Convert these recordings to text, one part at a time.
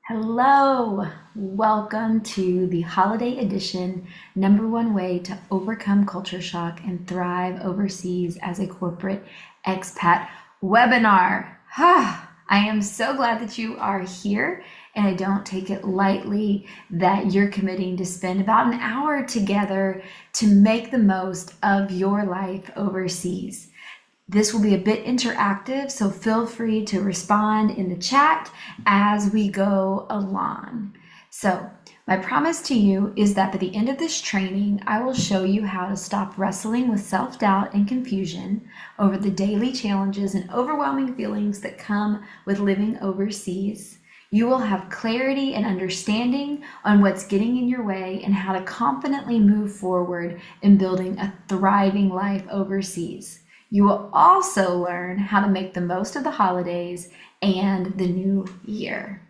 Hello, welcome to the holiday edition number one way to overcome culture shock and thrive overseas as a corporate expat webinar. I am so glad that you are here, and I don't take it lightly that you're committing to spend about an hour together to make the most of your life overseas. This will be a bit interactive, so feel free to respond in the chat as we go along. So, my promise to you is that by the end of this training, I will show you how to stop wrestling with self-doubt and confusion over the daily challenges and overwhelming feelings that come with living overseas. You will have clarity and understanding on what's getting in your way and how to confidently move forward in building a thriving life overseas. You will also learn how to make the most of the holidays and the new year.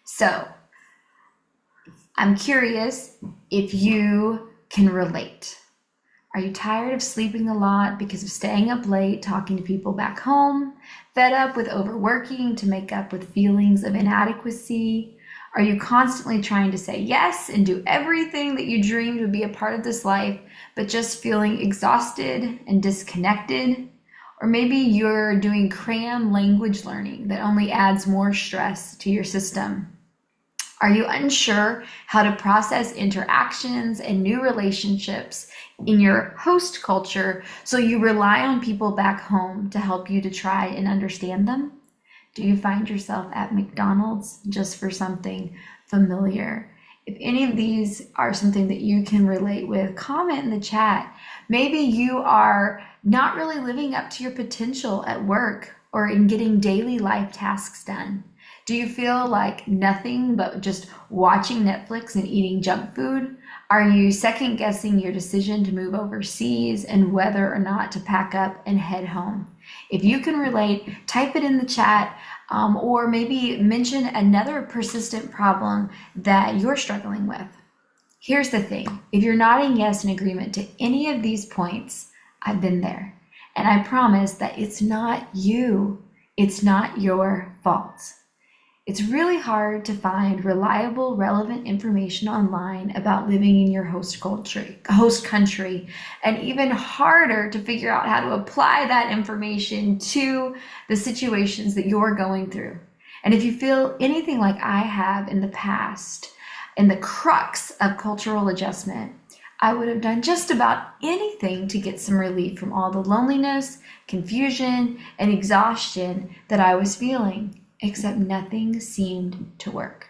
So, I'm curious if you can relate. Are you tired of sleeping a lot because of staying up late, talking to people back home? Fed up with overworking to make up with feelings of inadequacy? Are you constantly trying to say yes and do everything that you dreamed would be a part of this life, but just feeling exhausted and disconnected? Or maybe you're doing cram language learning that only adds more stress to your system. Are you unsure how to process interactions and new relationships in your host culture, so you rely on people back home to help you to try and understand them? Do you find yourself at McDonald's just for something familiar? If any of these are something that you can relate with, comment in the chat. Maybe you are not really living up to your potential at work or in getting daily life tasks done. Do you feel like nothing but just watching Netflix and eating junk food? Are you second guessing your decision to move overseas and whether or not to pack up and head home? If you can relate, type it in the chat, or maybe mention another persistent problem that you're struggling with. Here's the thing. If you're nodding yes in agreement to any of these points, I've been there. And I promise that it's not you. It's not your fault. It's really hard to find reliable, relevant information online about living in your host country, and even harder to figure out how to apply that information to the situations that you're going through. And if you feel anything like I have in the past, in the crux of cultural adjustment, I would have done just about anything to get some relief from all the loneliness, confusion, and exhaustion that I was feeling. Except nothing seemed to work.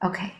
Okay,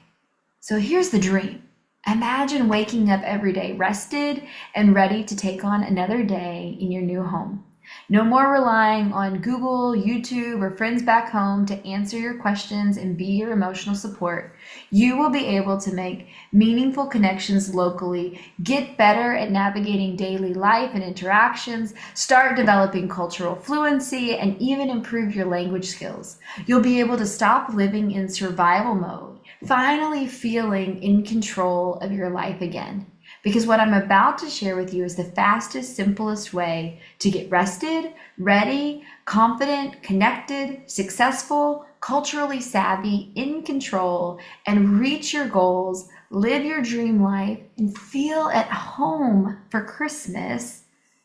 so here's the dream. Imagine waking up every day rested and ready to take on another day in your new home. No more relying on Google, YouTube, or friends back home to answer your questions and be your emotional support. You will be able to make meaningful connections locally, get better at navigating daily life and interactions, start developing cultural fluency, and even improve your language skills. You'll be able to stop living in survival mode, finally feeling in control of your life again. Because what I'm about to share with you is the fastest, simplest way to get rested, ready, confident, connected, successful, culturally savvy, in control, and reach your goals, live your dream life, and feel at home for Christmas,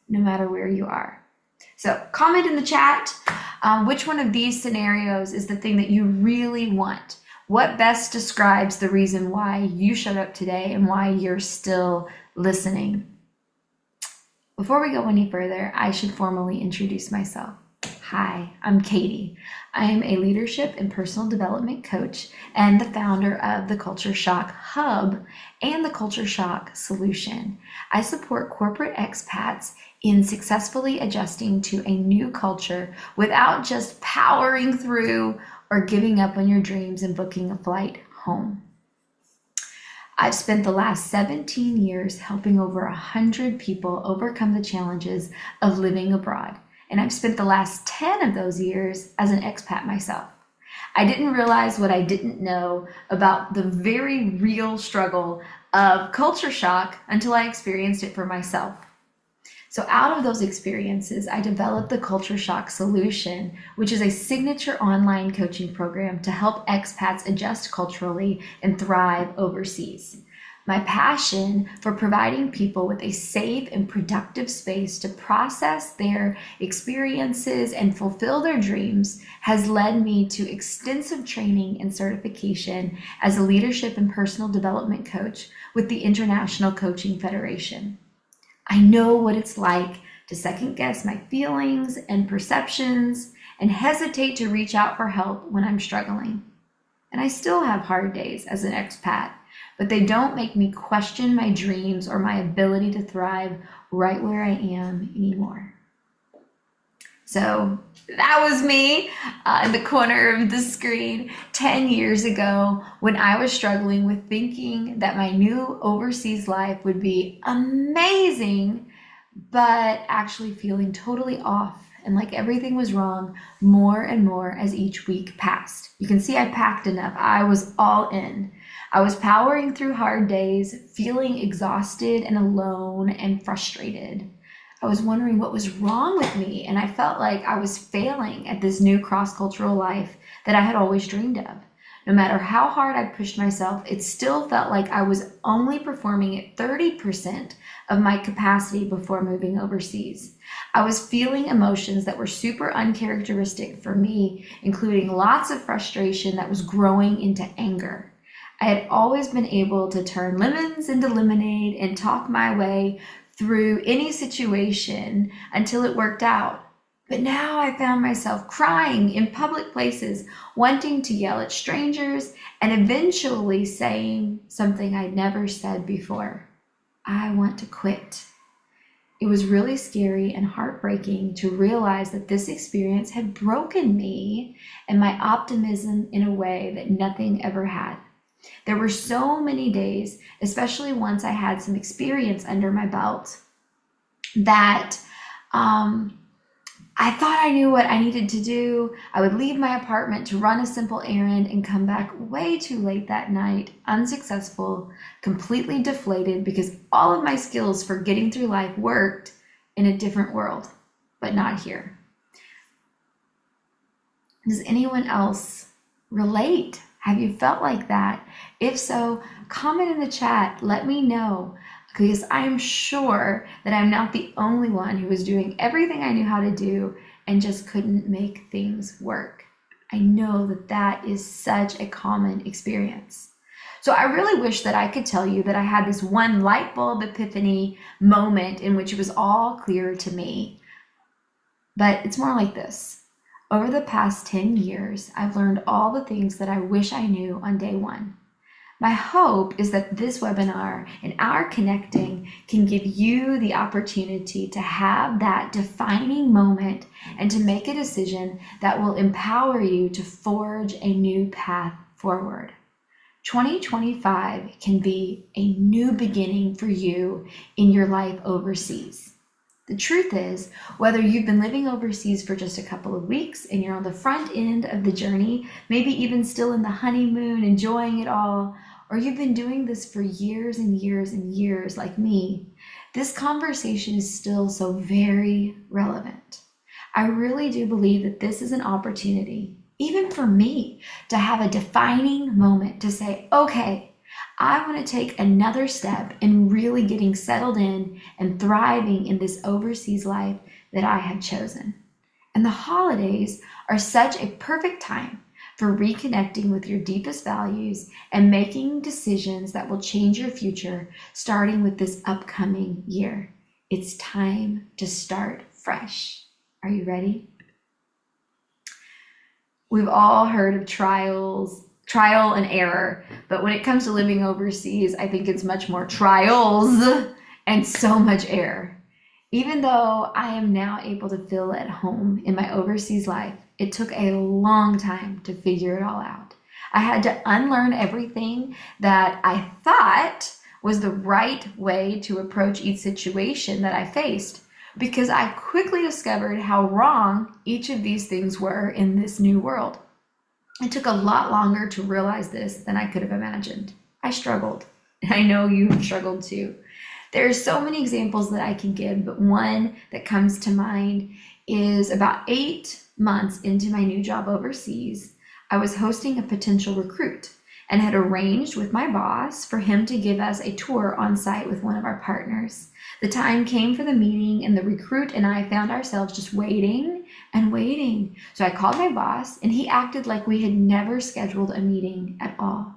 no matter where you are. So comment in the chat which one of these scenarios is the thing that you really want. What best describes the reason why you showed up today and why you're still listening? Before we go any further, I should formally introduce myself. Hi, I'm Katie. I am a leadership and personal development coach and the founder of the Culture Shock Hub and the Culture Shock Solution. I support corporate expats in successfully adjusting to a new culture without just powering through or giving up on your dreams and booking a flight home. I've spent the last 17 years helping over 100 people overcome the challenges of living abroad. And I've spent the last 10 of those years as an expat myself. I didn't realize what I didn't know about the very real struggle of culture shock until I experienced it for myself. So out of those experiences, I developed the Culture Shock Solution, which is a signature online coaching program to help expats adjust culturally and thrive overseas. My passion for providing people with a safe and productive space to process their experiences and fulfill their dreams has led me to extensive training and certification as a leadership and personal development coach with the International Coaching Federation. I know what it's like to second guess my feelings and perceptions and hesitate to reach out for help when I'm struggling. And I still have hard days as an expat, but they don't make me question my dreams or my ability to thrive right where I am anymore. So that was me in the corner of the screen 10 years ago when I was struggling with thinking that my new overseas life would be amazing, but actually feeling totally off and like everything was wrong more and more as each week passed. You can see I packed enough. I was all in. I was powering through hard days, feeling exhausted and alone and frustrated. I was wondering what was wrong with me, and I felt like I was failing at this new cross-cultural life that I had always dreamed of. No matter how hard I pushed myself, it still felt like I was only performing at 30% of my capacity before moving overseas. I was feeling emotions that were super uncharacteristic for me, including lots of frustration that was growing into anger. I had always been able to turn lemons into lemonade and talk my way through any situation until it worked out. But now I found myself crying in public places, wanting to yell at strangers, and eventually saying something I'd never said before. I want to quit. It was really scary and heartbreaking to realize that this experience had broken me and my optimism in a way that nothing ever had. There were so many days, especially once I had some experience under my belt, that I thought I knew what I needed to do. I would leave my apartment to run a simple errand and come back way too late that night, unsuccessful, completely deflated because all of my skills for getting through life worked in a different world, but not here. Does anyone else relate? Have you felt like that? If so, comment in the chat. Let me know, because I'm sure that I'm not the only one who was doing everything I knew how to do and just couldn't make things work. I know that that is such a common experience. So I really wish that I could tell you that I had this one light bulb epiphany moment in which it was all clear to me. But it's more like this. Over the past 10 years, I've learned all the things that I wish I knew on day one. My hope is that this webinar and our connecting can give you the opportunity to have that defining moment and to make a decision that will empower you to forge a new path forward. 2025 can be a new beginning for you in your life overseas. The truth is, whether you've been living overseas for just a couple of weeks and you're on the front end of the journey, maybe even still in the honeymoon, enjoying it all, or you've been doing this for years and years and years like me, this conversation is still so very relevant. I really do believe that this is an opportunity, even for me, to have a defining moment to say, okay, I want to take another step in really getting settled in and thriving in this overseas life that I have chosen. And the holidays are such a perfect time for reconnecting with your deepest values and making decisions that will change your future, starting with this upcoming year. It's time to start fresh. Are you ready? We've all heard of trial and error, but when it comes to living overseas, I think it's much more trials and so much error. Even though I am now able to feel at home in my overseas life, it took a long time to figure it all out. I had to unlearn everything that I thought was the right way to approach each situation that I faced, because I quickly discovered how wrong each of these things were in this new world. It took a lot longer to realize this than I could have imagined. I struggled, and I know you've struggled too. There are so many examples that I can give, but one that comes to mind is about 8 months into my new job overseas. I was hosting a potential recruit and had arranged with my boss for him to give us a tour on site with one of our partners. The time came for the meeting, and the recruit and I found ourselves just waiting and waiting. So I called my boss, and he acted like we had never scheduled a meeting at all.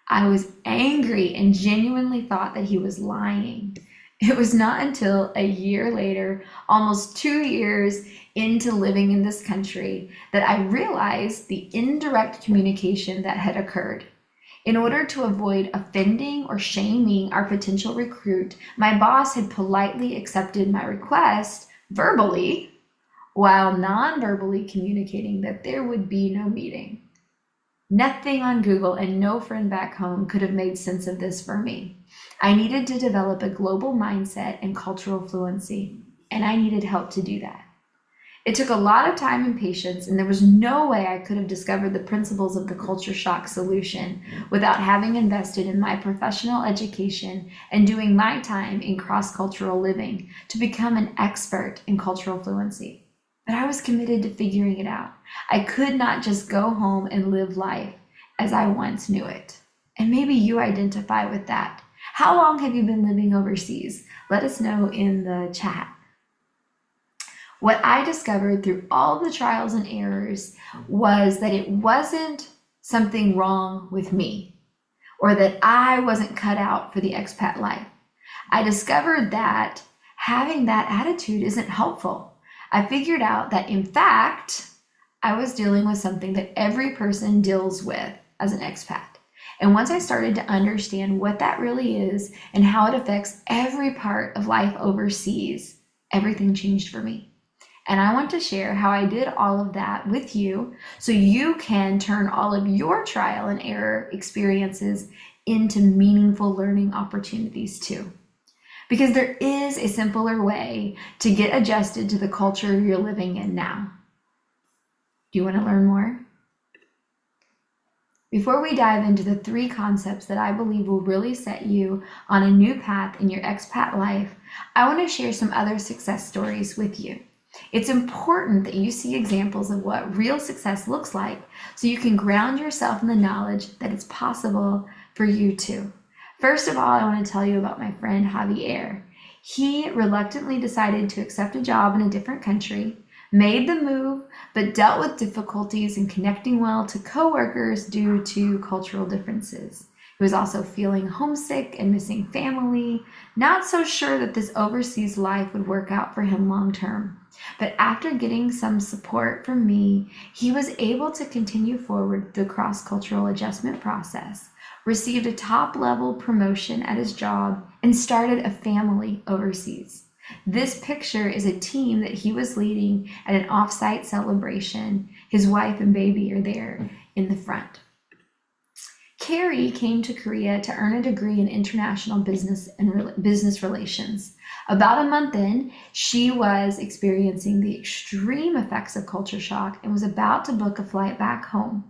I was angry and genuinely thought that he was lying. It was not until a year later, almost 2 years into living in this country, that I realized the indirect communication that had occurred. In order to avoid offending or shaming our potential recruit, my boss had politely accepted my request verbally, while non-verbally communicating that there would be no meeting. Nothing on Google and no friend back home could have made sense of this for me. I needed to develop a global mindset and cultural fluency, and I needed help to do that. It took a lot of time and patience, and there was no way I could have discovered the principles of the culture shock solution without having invested in my professional education and doing my time in cross-cultural living to become an expert in cultural fluency. But I was committed to figuring it out. I could not just go home and live life as I once knew it. And maybe you identify with that. How long have you been living overseas? Let us know in the chat. What I discovered through all the trials and errors was that it wasn't something wrong with me, or that I wasn't cut out for the expat life. I discovered that having that attitude isn't helpful. I figured out that, in fact, I was dealing with something that every person deals with as an expat. And once I started to understand what that really is and how it affects every part of life overseas, everything changed for me. And I want to share how I did all of that with you so you can turn all of your trial and error experiences into meaningful learning opportunities too. Because there is a simpler way to get adjusted to the culture you're living in now. Do you want to learn more? Before we dive into the 3 concepts that I believe will really set you on a new path in your expat life, I want to share some other success stories with you. It's important that you see examples of what real success looks like so you can ground yourself in the knowledge that it's possible for you too. First of all, I want to tell you about my friend Javier. He reluctantly decided to accept a job in a different country, made the move, but dealt with difficulties in connecting well to coworkers due to cultural differences. He was also feeling homesick and missing family, not so sure that this overseas life would work out for him long term. But after getting some support from me, he was able to continue forward the cross-cultural adjustment process, received a top-level promotion at his job, and started a family overseas. This picture is a team that he was leading at an off-site celebration. His wife and baby are there in the front. Carrie came to Korea to earn a degree in international business and business relations. About a month in, she was experiencing the extreme effects of culture shock and was about to book a flight back home.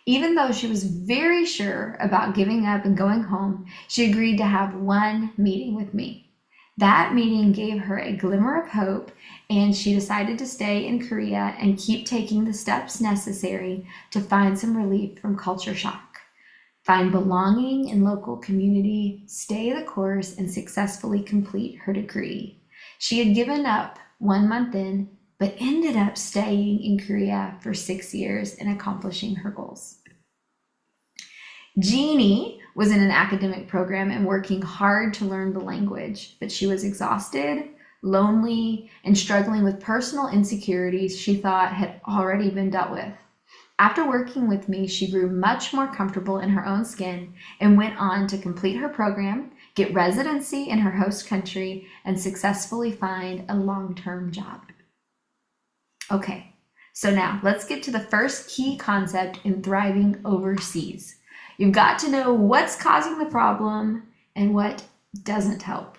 Even though she was very sure about giving up and going home, she agreed to have one meeting with me. That meeting gave her a glimmer of hope, and she decided to stay in Korea and keep taking the steps necessary to find some relief from culture shock. Find belonging in local community, stay the course, and successfully complete her degree. She had given up 1 month in, but ended up staying in Korea for 6 years and accomplishing her goals. Jeannie was in an academic program and working hard to learn the language, but she was exhausted, lonely, and struggling with personal insecurities she thought had already been dealt with. After working with me, she grew much more comfortable in her own skin and went on to complete her program, get residency in her host country, and successfully find a long-term job. Okay, so now let's get to the first key concept in thriving overseas. You've got to know what's causing the problem and what doesn't help.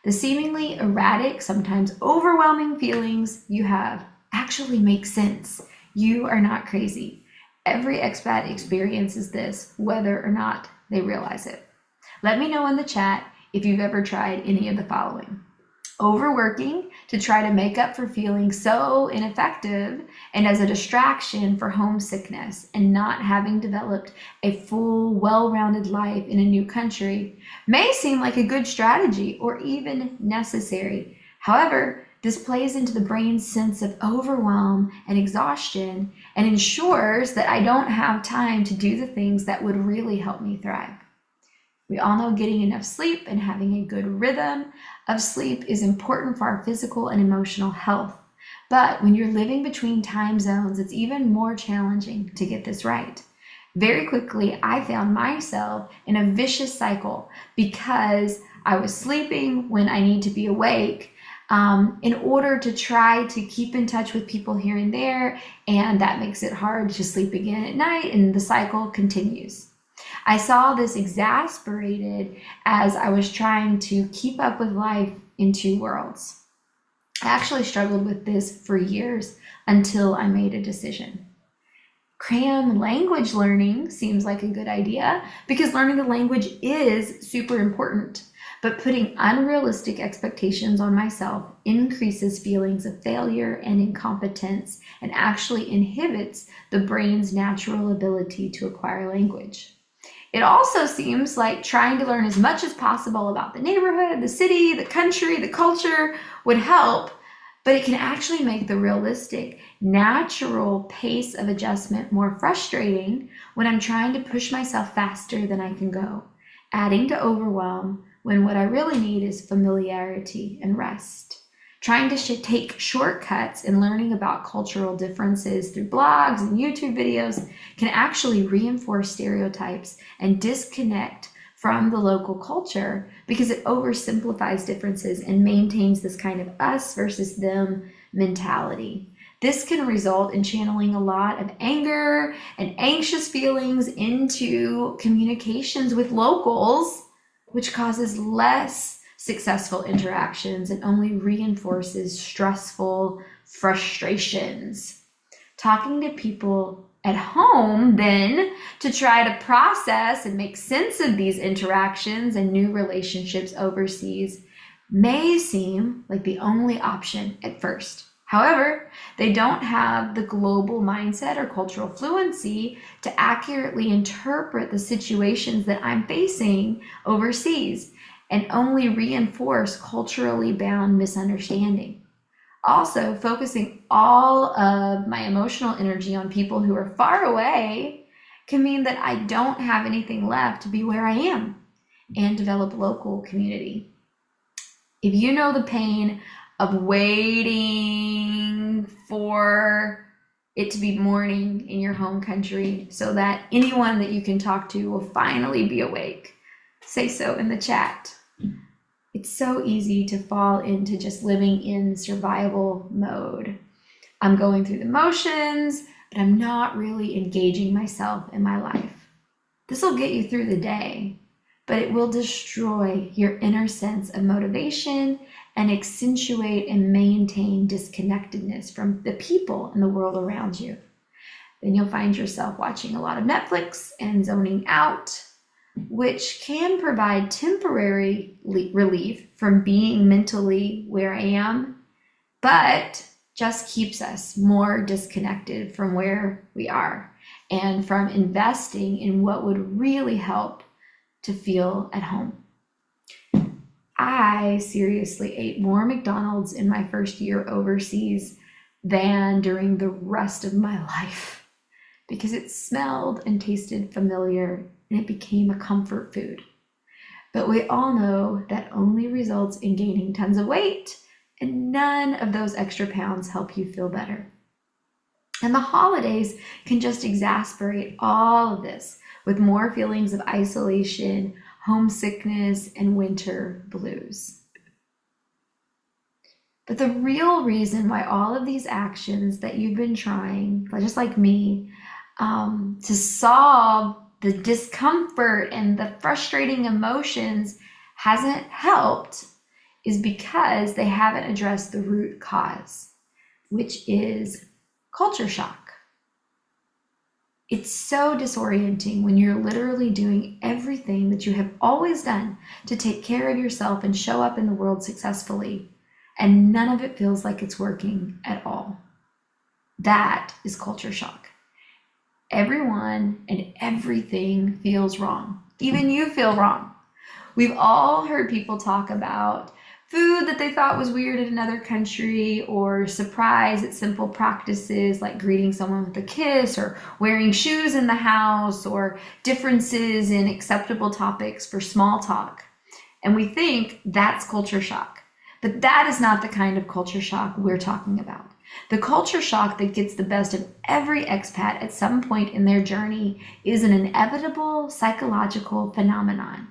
The seemingly erratic, sometimes overwhelming feelings you have actually make sense. You are not crazy. Every expat experiences this, whether or not they realize it. Let me know in the chat if you've ever tried any of the following. Overworking to try to make up for feeling so ineffective and as a distraction for homesickness and not having developed a full, well-rounded life in a new country may seem like a good strategy or even necessary. However, this plays into the brain's sense of overwhelm and exhaustion and ensures that I don't have time to do the things that would really help me thrive. We all know getting enough sleep and having a good rhythm of sleep is important for our physical and emotional health. But when you're living between time zones, it's even more challenging to get this right. Very quickly, I found myself in a vicious cycle because I was sleeping when I need to be awake in order to try to keep in touch with people here and there, and that makes it hard to sleep again at night, and the cycle continues. I saw this exasperated as I was trying to keep up with life in two worlds. I actually struggled with this for years until I made a decision. Cram language learning seems like a good idea because learning the language is super important, but putting unrealistic expectations on myself increases feelings of failure and incompetence and actually inhibits the brain's natural ability to acquire language. It also seems like trying to learn as much as possible about the neighborhood, the city, the country, the culture would help, but it can actually make the realistic, natural pace of adjustment more frustrating when I'm trying to push myself faster than I can go, adding to overwhelm when what I really need is familiarity and rest. Trying to take shortcuts in learning about cultural differences through blogs and YouTube videos can actually reinforce stereotypes and disconnect from the local culture because it oversimplifies differences and maintains this kind of us versus them mentality. This can result in channeling a lot of anger and anxious feelings into communications with locals, which causes less successful interactions and only reinforces stressful frustrations. Talking to people at home then to try to process and make sense of these interactions and new relationships overseas may seem like the only option at first. However, they don't have the global mindset or cultural fluency to accurately interpret the situations that I'm facing overseas and only reinforce culturally bound misunderstanding. Also, focusing all of my emotional energy on people who are far away can mean that I don't have anything left to be where I am and develop local community. If you know the pain of waiting for it to be morning in your home country so that anyone that you can talk to will finally be awake, say so in the chat. It's so easy to fall into just living in survival mode. I'm going through the motions, but I'm not really engaging myself in my life. This will get you through the day, but it will destroy your inner sense of motivation and accentuate and maintain disconnectedness from the people in the world around you. Then you'll find yourself watching a lot of Netflix and zoning out, which can provide temporary relief from being mentally where I am, but just keeps us more disconnected from where we are and from investing in what would really help to feel at home. I seriously ate more McDonald's in my first year overseas than during the rest of my life because it smelled and tasted familiar and it became a comfort food. But we all know that only results in gaining tons of weight, and none of those extra pounds help you feel better. And the holidays can just exasperate all of this with more feelings of isolation, homesickness, and winter blues. But the real reason why all of these actions that you've been trying, just like me, to solve the discomfort and the frustrating emotions hasn't helped is because they haven't addressed the root cause, which is culture shock. It's so disorienting when you're literally doing everything that you have always done to take care of yourself and show up in the world successfully, and none of it feels like it's working at all. That is culture shock. Everyone and everything feels wrong. Even you feel wrong. We've all heard people talk about food that they thought was weird in another country, or surprise at simple practices like greeting someone with a kiss or wearing shoes in the house, or differences in acceptable topics for small talk. And we think that's culture shock. But that is not the kind of culture shock we're talking about. The culture shock that gets the best of every expat at some point in their journey is an inevitable psychological phenomenon.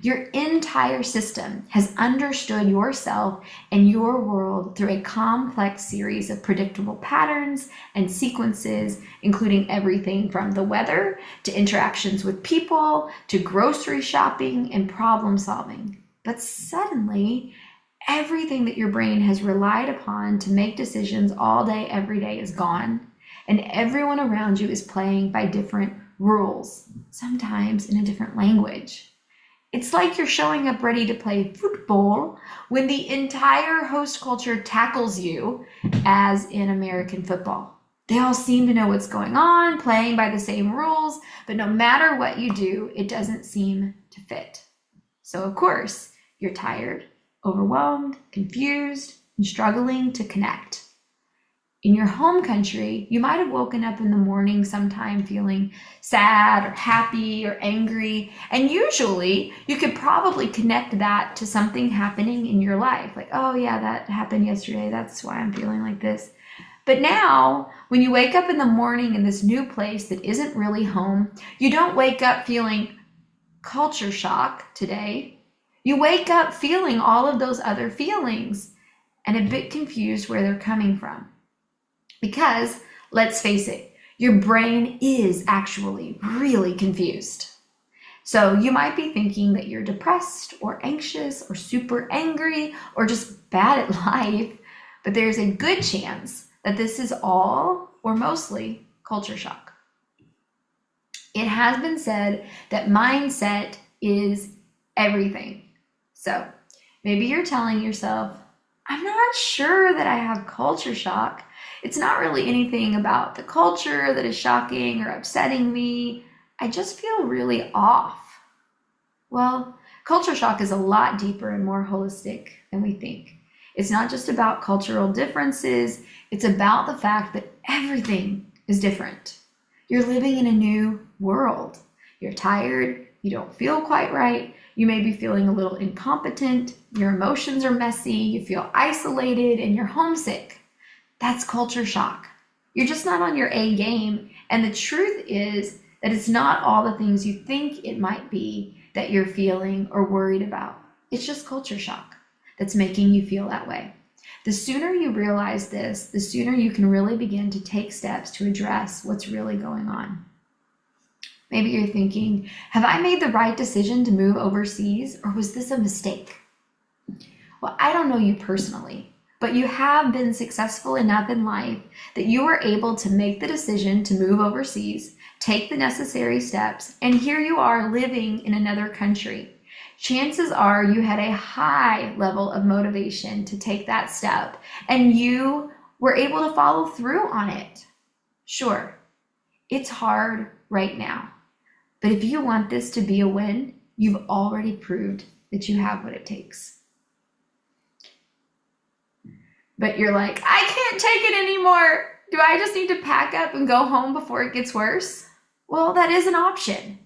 Your entire system has understood yourself and your world through a complex series of predictable patterns and sequences, including everything from the weather to interactions with people to grocery shopping and problem solving. But suddenly, everything that your brain has relied upon to make decisions all day, every day is gone, and everyone around you is playing by different rules, sometimes in a different language. It's like you're showing up ready to play football when the entire host culture tackles you, as in American football. They all seem to know what's going on, playing by the same rules, but no matter what you do, it doesn't seem to fit. So of course, you're tired, overwhelmed, confused, and struggling to connect. In your home country, you might have woken up in the morning sometime feeling sad or happy or angry, and usually you could probably connect that to something happening in your life. Like, oh yeah, that happened yesterday, that's why I'm feeling like this. But now, when you wake up in the morning in this new place that isn't really home, you don't wake up feeling culture shock today. You wake up feeling all of those other feelings and a bit confused where they're coming from. Because, let's face it, your brain is actually really confused. So you might be thinking that you're depressed or anxious or super angry or just bad at life, but there's a good chance that this is all or mostly culture shock. It has been said that mindset is everything. So maybe you're telling yourself, I'm not sure that I have culture shock. It's not really anything about the culture that is shocking or upsetting me. I just feel really off. Well, culture shock is a lot deeper and more holistic than we think. It's not just about cultural differences. It's about the fact that everything is different. You're living in a new world. You're tired. You don't feel quite right. You may be feeling a little incompetent. Your emotions are messy. You feel isolated and you're homesick. That's culture shock. You're just not on your A game. And the truth is that it's not all the things you think it might be that you're feeling or worried about. It's just culture shock that's making you feel that way. The sooner you realize this, the sooner you can really begin to take steps to address what's really going on. Maybe you're thinking, have I made the right decision to move overseas, or was this a mistake? Well, I don't know you personally, but you have been successful enough in life that you were able to make the decision to move overseas, take the necessary steps, and here you are living in another country. Chances are you had a high level of motivation to take that step, and you were able to follow through on it. Sure, it's hard right now, but if you want this to be a win, you've already proved that you have what it takes. But you're like, I can't take it anymore. Do I just need to pack up and go home before it gets worse? Well, that is an option.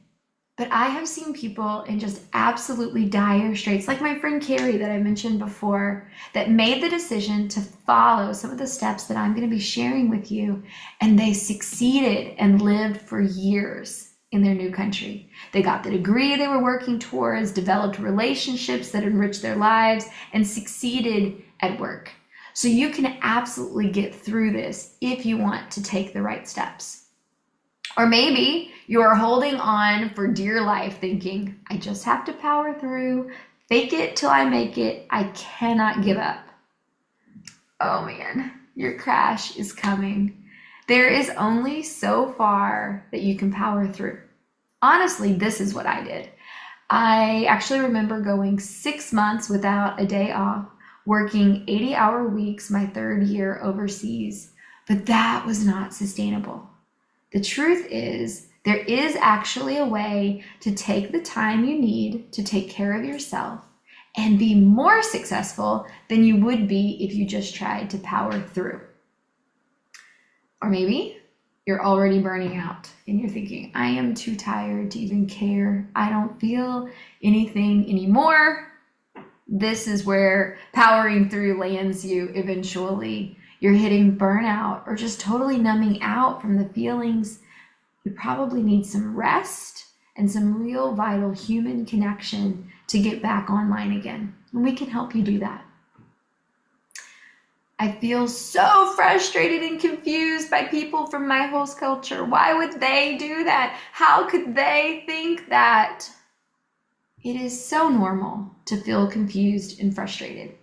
But I have seen people in just absolutely dire straits, like my friend Carrie that I mentioned before, that made the decision to follow some of the steps that I'm going to be sharing with you, and they succeeded and lived for years in their new country. They got the degree they were working towards, developed relationships that enriched their lives, and succeeded at work. So you can absolutely get through this if you want to take the right steps. Or maybe you are holding on for dear life thinking, I just have to power through, fake it till I make it, I cannot give up. Oh man, your crash is coming. There is only so far that you can power through. Honestly, this is what I did. I actually remember going 6 months without a day off, working 80-hour weeks my third year overseas, but that was not sustainable. The truth is, there is actually a way to take the time you need to take care of yourself and be more successful than you would be if you just tried to power through. Or maybe you're already burning out and you're thinking, I am too tired to even care. I don't feel anything anymore. This is where powering through lands you eventually. You're hitting burnout or just totally numbing out from the feelings. You probably need some rest and some real vital human connection to get back online again. And we can help you do that. I feel so frustrated and confused by people from my host culture. Why would they do that? How could they think that? It is so normal to feel confused and frustrated.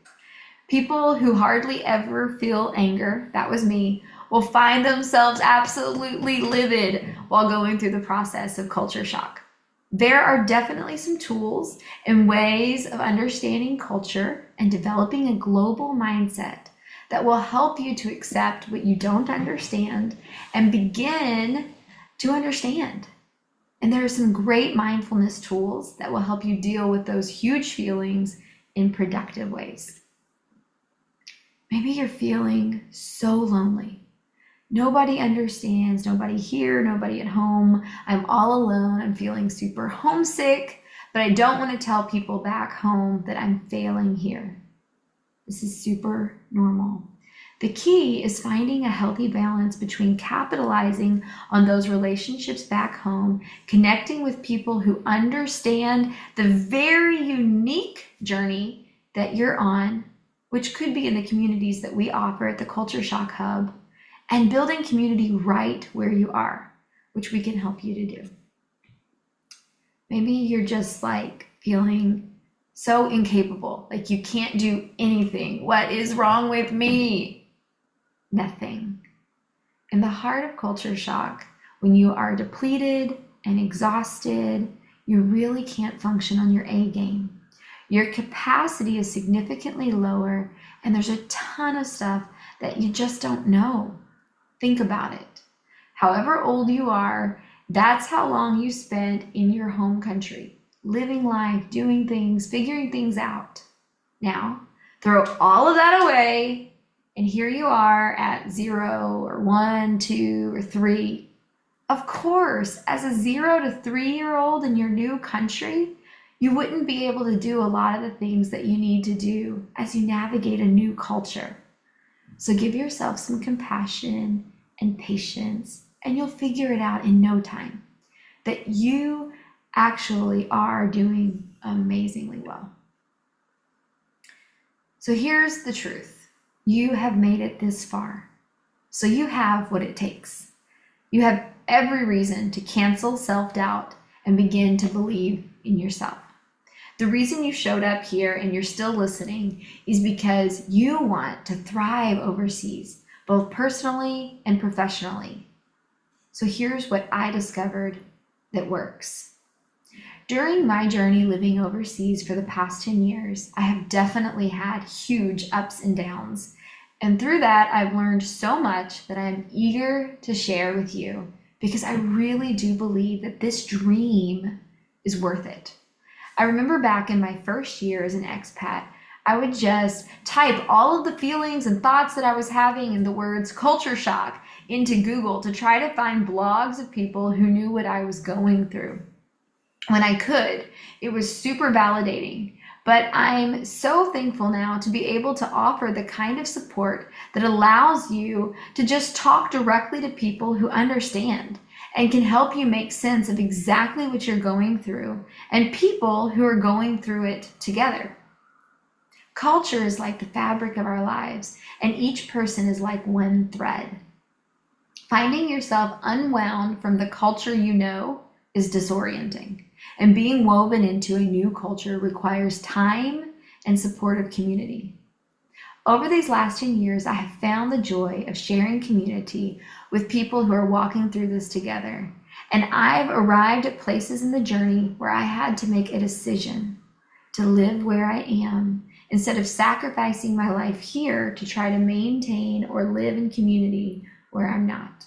People who hardly ever feel anger, that was me, will find themselves absolutely livid while going through the process of culture shock. There are definitely some tools and ways of understanding culture and developing a global mindset that will help you to accept what you don't understand and begin to understand. And there are some great mindfulness tools that will help you deal with those huge feelings in productive ways. Maybe you're feeling so lonely. Nobody understands, nobody here, nobody at home. I'm all alone. I'm feeling super homesick, but I don't want to tell people back home that I'm failing here. This is super normal. The key is finding a healthy balance between capitalizing on those relationships back home, connecting with people who understand the very unique journey that you're on, which could be in the communities that we offer at the Culture Shock Hub, and building community right where you are, which we can help you to do. Maybe you're just feeling so incapable, like you can't do anything. What is wrong with me? Nothing. In the heart of culture shock, when you are depleted and exhausted, you really can't function on your A game. Your capacity is significantly lower, and there's a ton of stuff that you just don't know. Think about it. However old you are, that's how long you spent in your home country, living life, doing things, figuring things out. Now, throw all of that away, and here you are at 0 or 1, 2, or 3. Of course, as a 0 to 3-year-old in your new country, you wouldn't be able to do a lot of the things that you need to do as you navigate a new culture. So give yourself some compassion and patience, and you'll figure it out in no time that you actually are doing amazingly well. So here's the truth. You have made it this far. So you have what it takes. You have every reason to cancel self-doubt and begin to believe in yourself. The reason you showed up here and you're still listening is because you want to thrive overseas, both personally and professionally. So here's what I discovered that works. During my journey living overseas for the past 10 years, I have definitely had huge ups and downs. And through that, I've learned so much that I'm eager to share with you because I really do believe that this dream is worth it. I remember back in my first year as an expat, I would just type all of the feelings and thoughts that I was having in the words culture shock into Google to try to find blogs of people who knew what I was going through. When I could, it was super validating. But I'm so thankful now to be able to offer the kind of support that allows you to just talk directly to people who understand and can help you make sense of exactly what you're going through and people who are going through it together. Culture is like the fabric of our lives, and each person is like one thread. Finding yourself unwound from the culture you know is disorienting, and being woven into a new culture requires time and supportive community. Over these last 10 years, I have found the joy of sharing community with people who are walking through this together. And I've arrived at places in the journey where I had to make a decision to live where I am instead of sacrificing my life here to try to maintain or live in community where I'm not.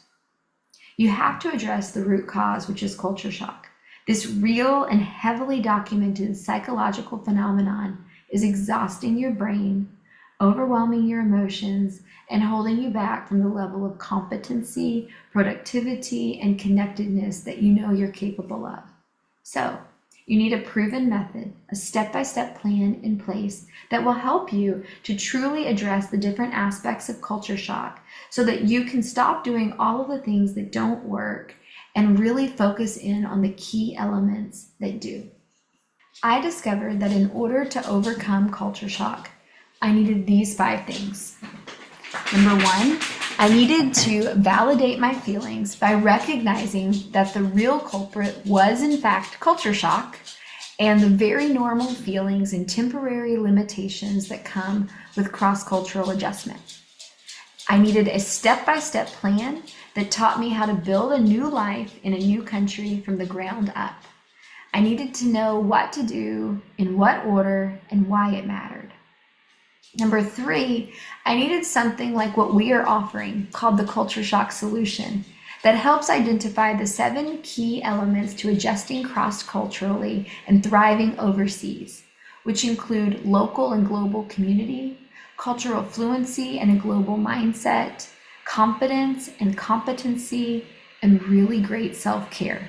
You have to address the root cause, which is culture shock. This real and heavily documented psychological phenomenon is exhausting your brain, overwhelming your emotions, and holding you back from the level of competency, productivity, and connectedness that you know you're capable of. So, you need a proven method, a step-by-step plan in place that will help you to truly address the different aspects of culture shock so that you can stop doing all of the things that don't work and really focus in on the key elements that do. I discovered that in order to overcome culture shock, I needed these 5 things. Number 1, I needed to validate my feelings by recognizing that the real culprit was in fact culture shock and the very normal feelings and temporary limitations that come with cross-cultural adjustment. I needed a step-by-step plan that taught me how to build a new life in a new country from the ground up. I needed to know what to do, in what order, and why it mattered. Number 3, I needed something like what we are offering called the Culture Shock Solution that helps identify the 7 key elements to adjusting cross-culturally and thriving overseas, which include local and global community, cultural fluency and a global mindset, confidence and competency, and really great self-care.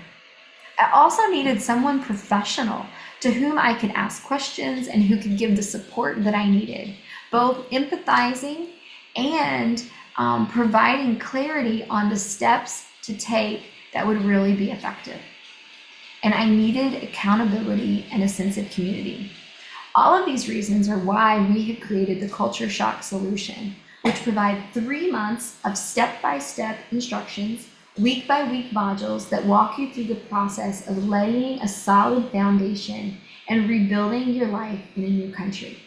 I also needed someone professional to whom I could ask questions and who could give the support that I needed, both empathizing and providing clarity on the steps to take that would really be effective. And I needed accountability and a sense of community. All of these reasons are why we have created the Culture Shock Solution, which provide 3 months of step-by-step instructions, week-by-week modules that walk you through the process of laying a solid foundation and rebuilding your life in a new country.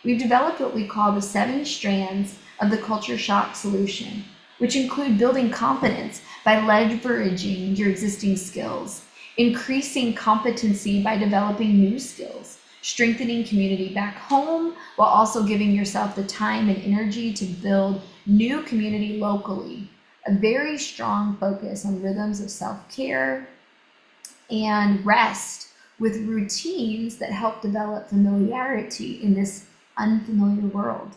We've developed what we call the 7 strands of the Culture Shock Solution, which include building confidence by leveraging your existing skills, increasing competency by developing new skills, strengthening community back home while also giving yourself the time and energy to build new community locally, a very strong focus on rhythms of self-care and rest with routines that help develop familiarity in this unfamiliar world,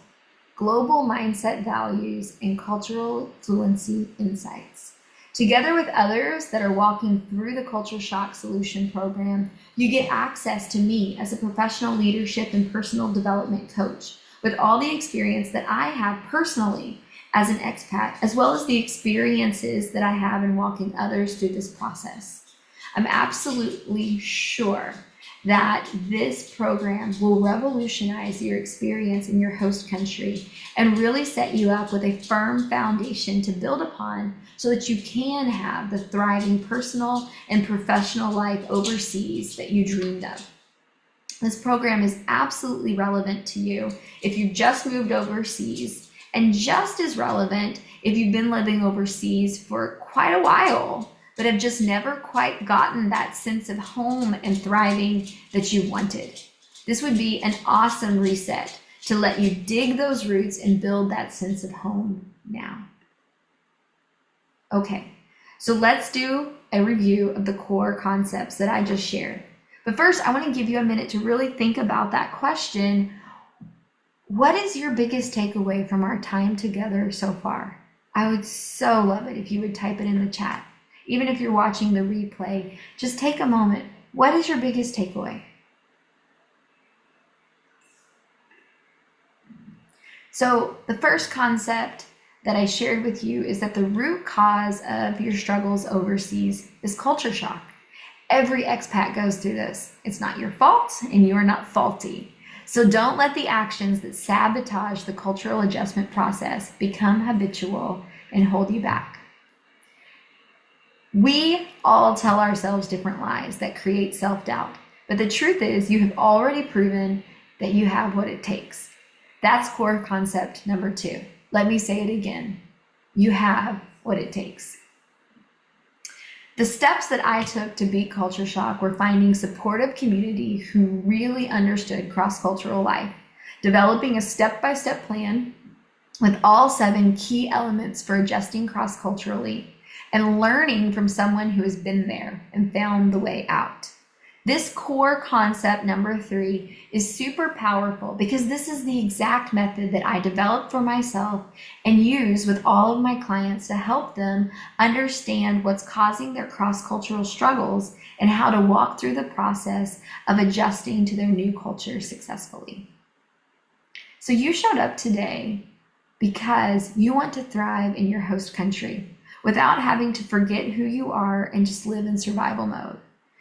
global mindset values, and cultural fluency insights. Together with others that are walking through the Culture Shock Solution program, you get access to me as a professional leadership and personal development coach with all the experience that I have personally as an expat, as well as the experiences that I have in walking others through this process. I'm absolutely sure that this program will revolutionize your experience in your host country and really set you up with a firm foundation to build upon so that you can have the thriving personal and professional life overseas that you dreamed of. This program is absolutely relevant to you if you just moved overseas, and just as relevant if you've been living overseas for quite a while but have just never quite gotten that sense of home and thriving that you wanted. This would be an awesome reset to let you dig those roots and build that sense of home now. Okay, so let's do a review of the core concepts that I just shared. But first, I want to give you a minute to really think about that question. What is your biggest takeaway from our time together so far? I would so love it if you would type it in the chat. Even if you're watching the replay, just take a moment. What is your biggest takeaway? So the first concept that I shared with you is that the root cause of your struggles overseas is culture shock. Every expat goes through this. It's not your fault and you are not faulty. So don't let the actions that sabotage the cultural adjustment process become habitual and hold you back. We all tell ourselves different lies that create self-doubt, but the truth is you have already proven that you have what it takes. That's core concept number 2. Let me say it again. You have what it takes. The steps that I took to beat culture shock were finding supportive community who really understood cross-cultural life, developing a step-by-step plan with all 7 key elements for adjusting cross-culturally, and learning from someone who has been there and found the way out. This core concept number 3 is super powerful because this is the exact method that I developed for myself and use with all of my clients to help them understand what's causing their cross-cultural struggles and how to walk through the process of adjusting to their new culture successfully. So you showed up today because you want to thrive in your host country without having to forget who you are and just live in survival mode.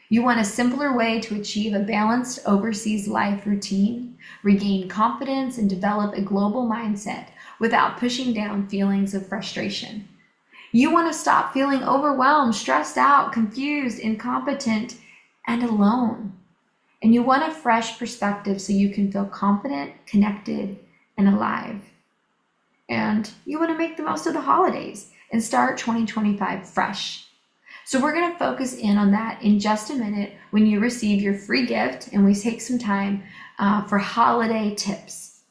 You want a simpler way to achieve a balanced overseas life routine, regain confidence, and develop a global mindset without pushing down feelings of frustration. You want to stop feeling overwhelmed, stressed out, confused, incompetent, and alone. And you want a fresh perspective so you can feel confident, connected, and alive. And you want to make the most of the holidays and start 2025 fresh. So we're going to focus in on that in just a minute when you receive your free gift and we take some time for holiday tips.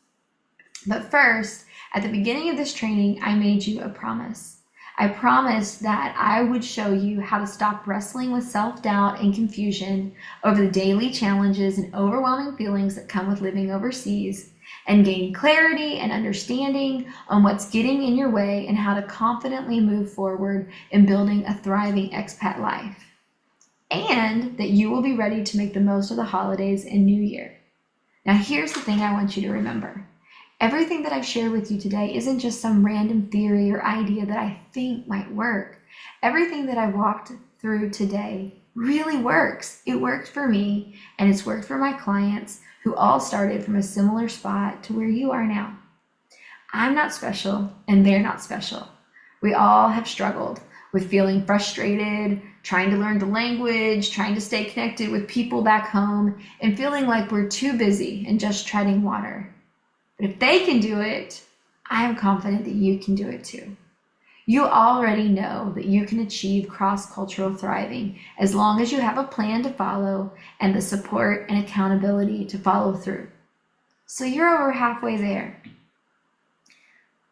But first, at the beginning of this training, I made you a promise. I promised that I would show you how to stop wrestling with self-doubt and confusion over the daily challenges and overwhelming feelings that come with living overseas, and gain clarity and understanding on what's getting in your way and how to confidently move forward in building a thriving expat life. And that you will be ready to make the most of the holidays and New Year. Now, here's the thing I want you to remember. Everything that I've shared with you today isn't just some random theory or idea that I think might work. Everything that I walked through today really works. It worked for me, and it's worked for my clients who all started from a similar spot to where you are now. I'm not special, and they're not special. We all have struggled with feeling frustrated, trying to learn the language, trying to stay connected with people back home, and feeling like we're too busy and just treading water. But if they can do it, I am confident that you can do it too. You already know that you can achieve cross-cultural thriving as long as you have a plan to follow and the support and accountability to follow through. So you're over halfway there.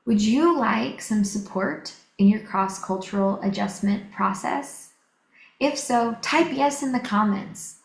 Would you like some support in your cross-cultural adjustment process? If so, type yes in the comments.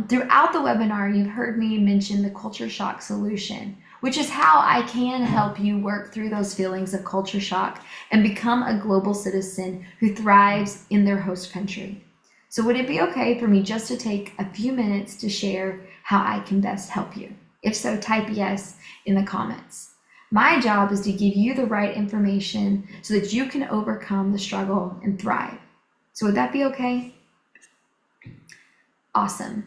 Throughout the webinar, you've heard me mention the culture shock solution, which is how I can help you work through those feelings of culture shock and become a global citizen who thrives in their host country. So would it be okay for me just to take a few minutes to share how I can best help you? If so, type yes in the comments. My job is to give you the right information so that you can overcome the struggle and thrive. So would that be okay? Awesome.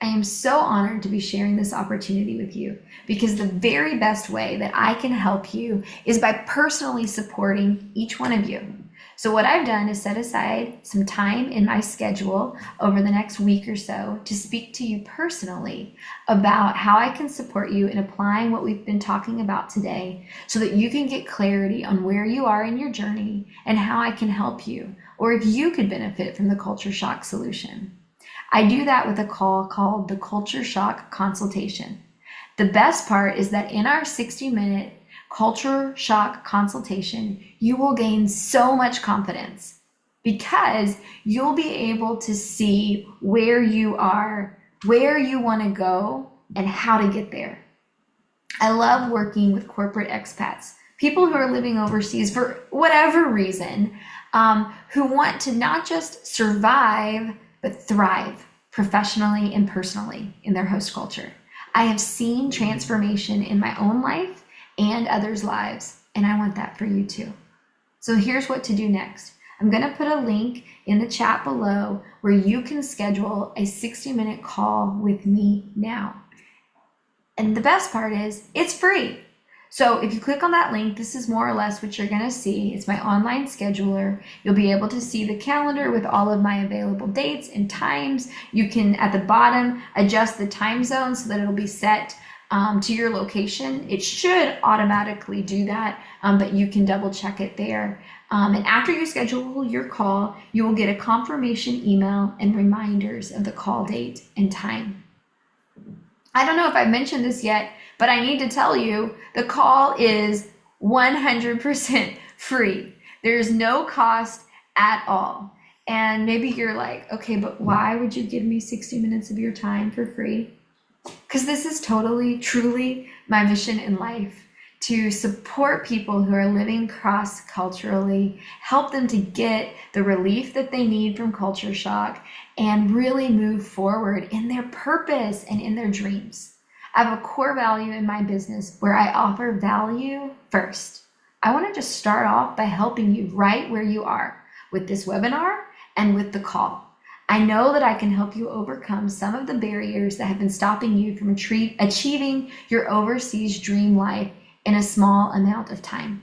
I am so honored to be sharing this opportunity with you because the very best way that I can help you is by personally supporting each one of you. So what I've done is set aside some time in my schedule over the next week or so to speak to you personally about how I can support you in applying what we've been talking about today so that you can get clarity on where you are in your journey and how I can help you, or if you could benefit from the culture shock solution. I do that with a call called the Culture Shock Consultation. The best part is that in our 60-minute Culture Shock Consultation, you will gain so much confidence because you'll be able to see where you are, where you want to go, and how to get there. I love working with corporate expats, people who are living overseas for whatever reason, who want to not just survive, but thrive professionally and personally in their host culture. I have seen transformation in my own life and others' lives, and I want that for you too. So here's what to do next. I'm going to put a link in the chat below where you can schedule a 60-minute call with me now. And the best part is it's free. So if you click on that link, this is more or less what you're going to see. It's my online scheduler. You'll be able to see the calendar with all of my available dates and times. You can, at the bottom, adjust the time zone so that it'll be set to your location. It should automatically do that, but you can double check it there. And after you schedule your call, you will get a confirmation email and reminders of the call date and time. I don't know if I've mentioned this yet, but I need to tell you the call is 100% free. There's no cost at all. And maybe you're like, okay, but why would you give me 60 minutes of your time for free? Because this is totally, truly my mission in life, to support people who are living cross-culturally, help them to get the relief that they need from culture shock, and really move forward in their purpose and in their dreams. I have a core value in my business where I offer value first. I want to just start off by helping you right where you are with this webinar and with the call. I know that I can help you overcome some of the barriers that have been stopping you from achieving your overseas dream life in a small amount of time.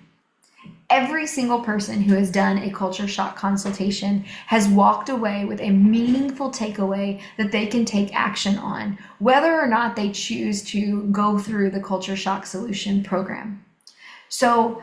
Every single person who has done a culture shock consultation has walked away with a meaningful takeaway that they can take action on, whether or not they choose to go through the Culture Shock Solution program. So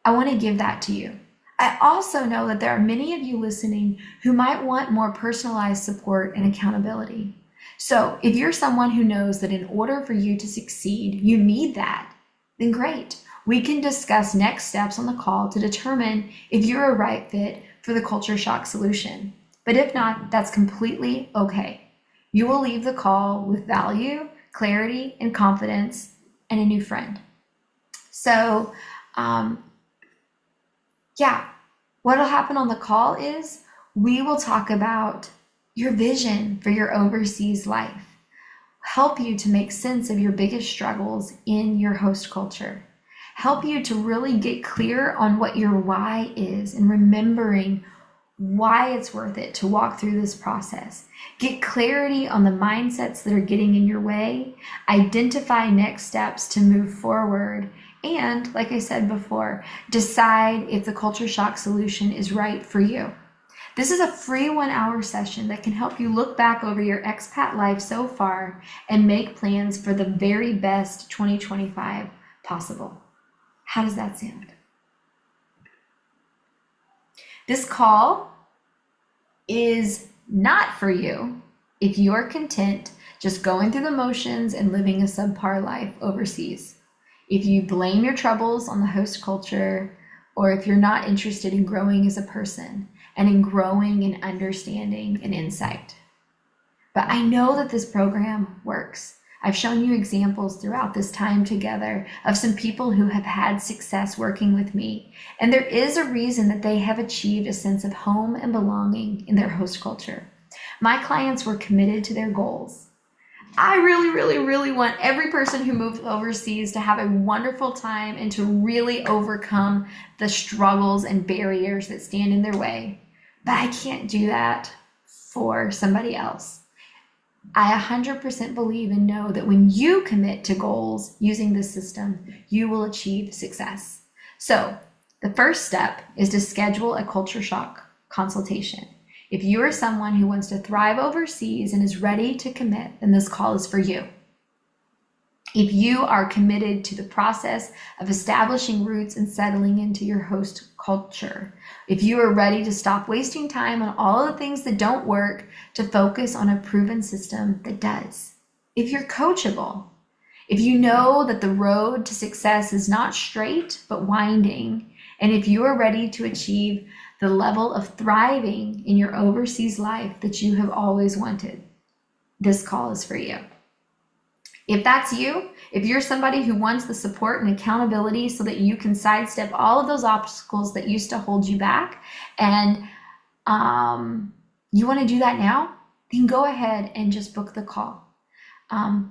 I want to give that to you. I also know that there are many of you listening who might want more personalized support and accountability. So if you're someone who knows that in order for you to succeed, you need that, then great. We can discuss next steps on the call to determine if you're a right fit for the Culture Shock Solution. But if not, that's completely okay. You will leave the call with value, clarity, and confidence, and a new friend. So, what'll happen on the call is we will talk about your vision for your overseas life, help you to make sense of your biggest struggles in your host culture, help you to really get clear on what your why is and remembering why it's worth it to walk through this process. Get clarity on the mindsets that are getting in your way, identify next steps to move forward, and, like I said before, decide if the Culture Shock Solution is right for you. This is a free 1-hour session that can help you look back over your expat life so far and make plans for the very best 2025 possible. How does that sound? This call is not for you if you're content just going through the motions and living a subpar life overseas. If you blame your troubles on the host culture, or if you're not interested in growing as a person and in growing in understanding and insight. But I know that this program works. I've shown you examples throughout this time together of some people who have had success working with me, and there is a reason that they have achieved a sense of home and belonging in their host culture. My clients were committed to their goals. I really, really, really want every person who moves overseas to have a wonderful time and to really overcome the struggles and barriers that stand in their way. But I can't do that for somebody else. I 100% believe and know that when you commit to goals using this system, you will achieve success. So the first step is to schedule a culture shock consultation. If you are someone who wants to thrive overseas and is ready to commit, then this call is for you. If you are committed to the process of establishing roots and settling into your host culture, if you are ready to stop wasting time on all the things that don't work to focus on a proven system that does, if you're coachable, if you know that the road to success is not straight but winding, and if you are ready to achieve the level of thriving in your overseas life that you have always wanted, this call is for you. If that's you, if you're somebody who wants the support and accountability so that you can sidestep all of those obstacles that used to hold you back, and you want to do that now, then go ahead and just book the call.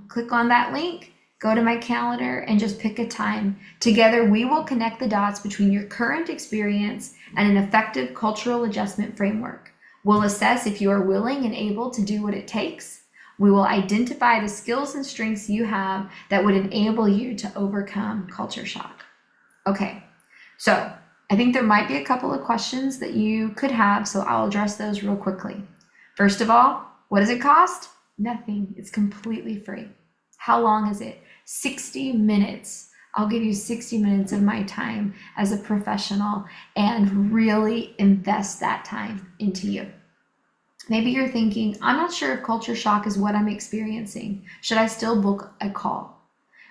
Click on that link, go to my calendar, and just pick a time. Together, we will connect the dots between your current experience and an effective cultural adjustment framework. We'll assess if you are willing and able to do what it takes. We will identify the skills and strengths you have that would enable you to overcome culture shock. Okay, so I think there might be a couple of questions that you could have, so I'll address those real quickly. First of all, what does it cost? Nothing. It's completely free. How long is it? 60 minutes. I'll give you 60 minutes of my time as a professional and really invest that time into you. Maybe you're thinking, I'm not sure if culture shock is what I'm experiencing. Should I still book a call?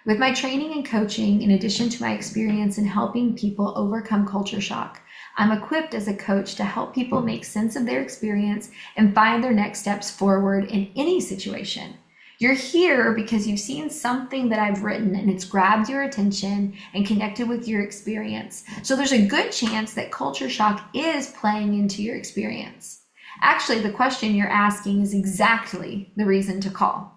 With my training and coaching, in addition to my experience in helping people overcome culture shock, I'm equipped as a coach to help people make sense of their experience and find their next steps forward in any situation. You're here because you've seen something that I've written and it's grabbed your attention and connected with your experience. So there's a good chance that culture shock is playing into your experience. Actually, the question you're asking is exactly the reason to call.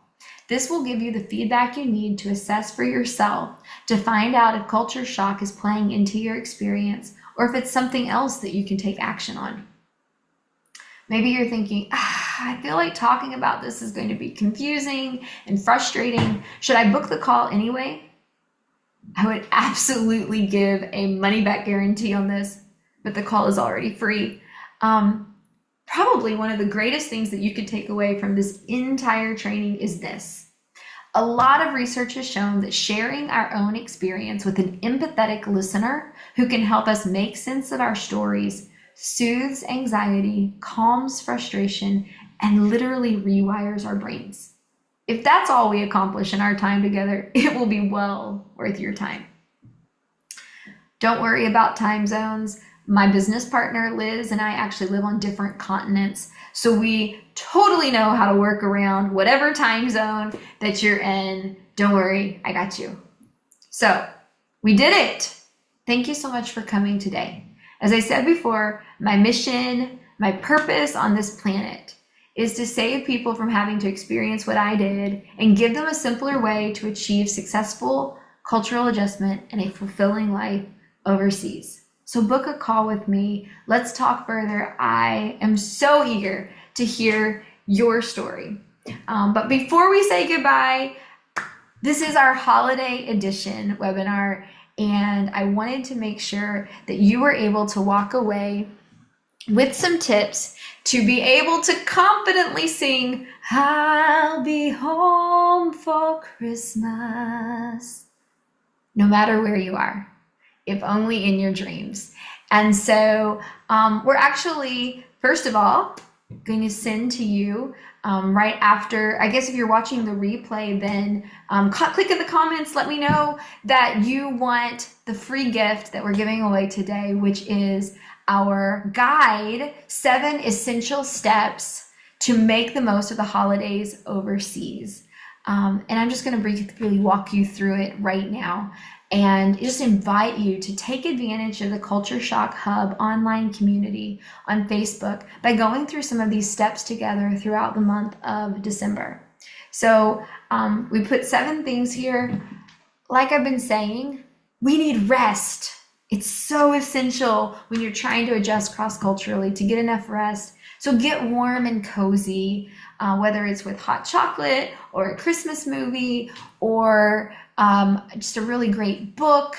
This will give you the feedback you need to assess for yourself to find out if culture shock is playing into your experience or if it's something else that you can take action on. Maybe you're thinking, I feel like talking about this is going to be confusing and frustrating. Should I book the call anyway? I would absolutely give a money back guarantee on this, but the call is already free. Probably one of the greatest things that you could take away from this entire training is this. A lot of research has shown that sharing our own experience with an empathetic listener who can help us make sense of our stories soothes anxiety, calms frustration, and literally rewires our brains. If that's all we accomplish in our time together, it will be well worth your time. Don't worry about time zones. My business partner, Liz, and I actually live on different continents, so we totally know how to work around whatever time zone that you're in. Don't worry, I got you. So, we did it. Thank you so much for coming today. As I said before, my mission, my purpose on this planet is to save people from having to experience what I did and give them a simpler way to achieve successful cultural adjustment and a fulfilling life overseas. So book a call with me. Let's talk further. I am so eager to hear your story. But before we say goodbye, this is our holiday edition webinar, and I wanted to make sure that you were able to walk away with some tips to be able to confidently sing, I'll be home for Christmas, no matter where you are, if only in your dreams. And so we're actually, first of all, going to send to you right after, I guess if you're watching the replay, then click in the comments, let me know that you want the free gift that we're giving away today, which is our guide, 7 Essential Steps to Make the Most of the Holidays Overseas. And I'm just going to briefly walk you through it right now and just invite you to take advantage of the Culture Shock Hub online community on Facebook by going through some of these steps together throughout the month of December. So we put 7 things here. Like I've been saying, we need rest. It's so essential when you're trying to adjust cross-culturally to get enough rest. So get warm and cozy, whether it's with hot chocolate or a Christmas movie or just a really great book.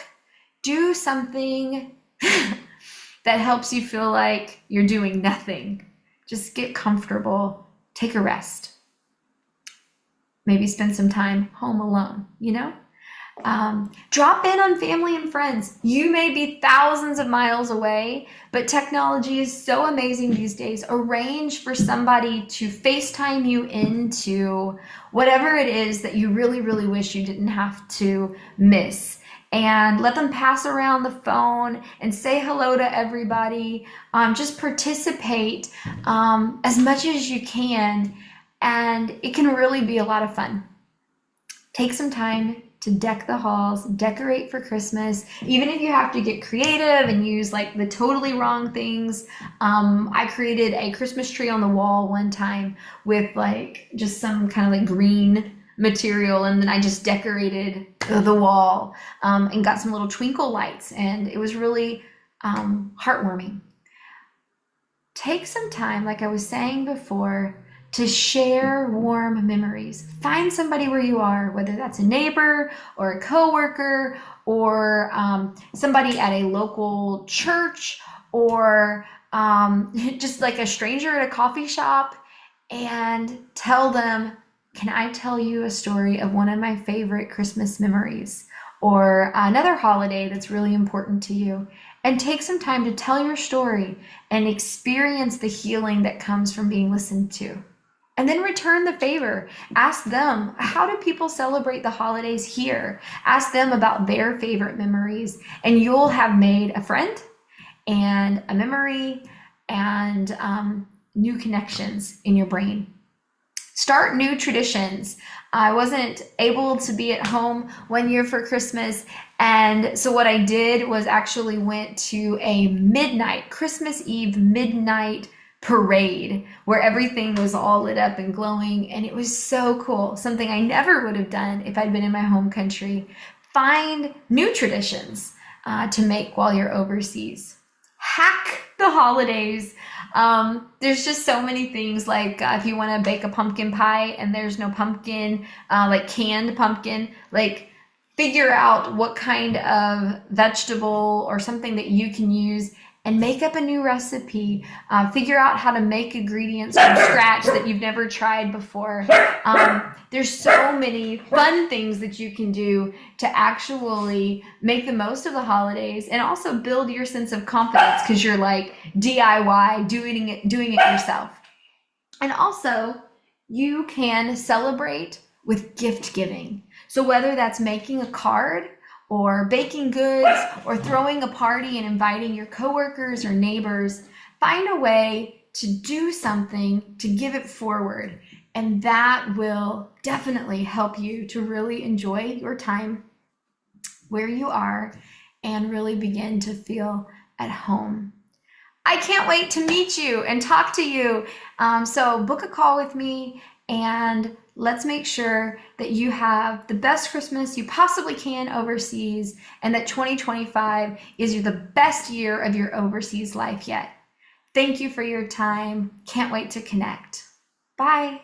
Do something that helps you feel like you're doing nothing. Just get comfortable, take a rest. Maybe spend some time home alone, Drop in on family and friends. You may be thousands of miles away, but technology is so amazing these days. Arrange for somebody to FaceTime you into whatever it is that you really, really wish you didn't have to miss. And let them pass around the phone and say hello to everybody. Just participate as much as you can, and it can really be a lot of fun. Take some time to deck the halls, decorate for Christmas, even if you have to get creative and use like the totally wrong things. I created a Christmas tree on the wall one time with like just some kind of like green material, and then I just decorated the wall and got some little twinkle lights, and it was really heartwarming. Take some time, like I was saying before, to share warm memories. Find somebody where you are, whether that's a neighbor or a coworker or somebody at a local church or just like a stranger at a coffee shop, and tell them Can I tell you a story of one of my favorite Christmas memories or another holiday that's really important to you? And take some time to tell your story and experience the healing that comes from being listened to. And then return the favor. Ask them, how do people celebrate the holidays here? Ask them about their favorite memories, and you'll have made a friend and a memory and new connections in your brain. Start new traditions. I wasn't able to be at home one year for Christmas, and so what I did was actually went to a midnight, Christmas Eve midnight parade where everything was all lit up and glowing, and it was so cool. Something I never would have done if I'd been in my home country. Find new traditions to make while you're overseas. Hack the holidays. There's just so many things, like if you want to bake a pumpkin pie and there's no pumpkin, like canned pumpkin, like figure out what kind of vegetable or something that you can use and make up a new recipe. Figure out how to make ingredients from scratch that you've never tried before. There's so many fun things that you can do to actually make the most of the holidays and also build your sense of confidence because you're like DIY, doing it yourself. And also, you can celebrate with gift giving. So whether that's making a card or baking goods or throwing a party and inviting your coworkers or neighbors, find a way to do something to give it forward. And that will definitely help you to really enjoy your time where you are and really begin to feel at home. I can't wait to meet you and talk to you. So book a call with me and let's make sure that you have the best Christmas you possibly can overseas and that 2025 is the best year of your overseas life yet. Thank you for your time. Can't wait to connect. Bye.